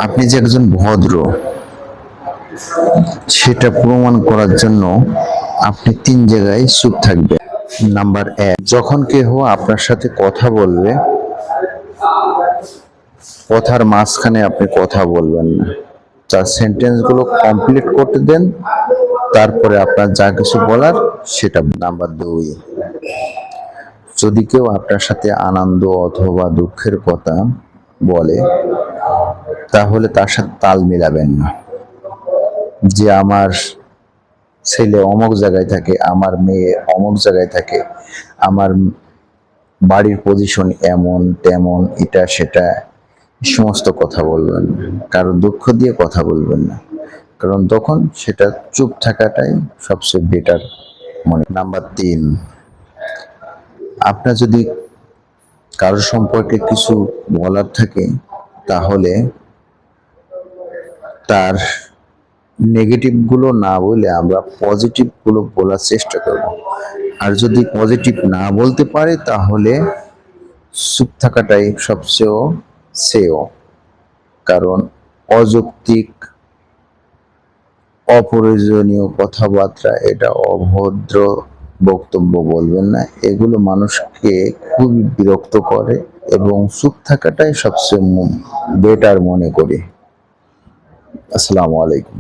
আপনি যে একজন ভদ্র সেটা প্রমাণ করার জন্য আপনি 3 জায়গায় চুপ থাকবেন। নাম্বার 1, যখন কেহ আপনার সাথে কথা বলবে, কথার মাঝখানে আপনি কথা বলবেন না, তার সেন্টেন্স গুলো কমপ্লিট করতে দেন, তারপরে আপনার যা কিছু বলার সেটা। নাম্বার 2, যদি কেউ আপনার সাথে আনন্দ অথবা দুঃখের কথা বলে, তাহলে তার সাথে তাল মিলাবেন না। যে আমার ছেলে অমুক জায়গায় থাকে, আমার মেয়ে অমুক জায়গায় থাকে, আমার বাড়ির পজিশন এমন তেমন, এটা সেটা সমস্ত কথা বলবেন না। কারো দুঃখ দিয়ে কথা বলবেন না, কারণ তখন সেটা চুপ থাকাটাই সবচেয়ে বেটার মনে। নাম্বার 3, আপনার যদি কারো সম্পর্কে কিছু বলার থাকে, তাহলে তার নেগেটিভ গুলো না বলে আমরা পজিটিভ গুলো বলার চেষ্টা করব। আর যদি পজিটিভ না বলতে পারে, তাহলে চুপ থাকাটাই সবচেয়ে শ্রেয়। কারণ অযৌক্তিক অপ্রয়োজনীয় কথাবার্তা, এটা অভদ্র বক্তব্য বলবেন না, এগুলো মানুষকে খুবই বিরক্ত করে, এবং চুপ থাকাটাই সবচেয়ে বেটার মনে করি। আসসালামু আলাইকুম।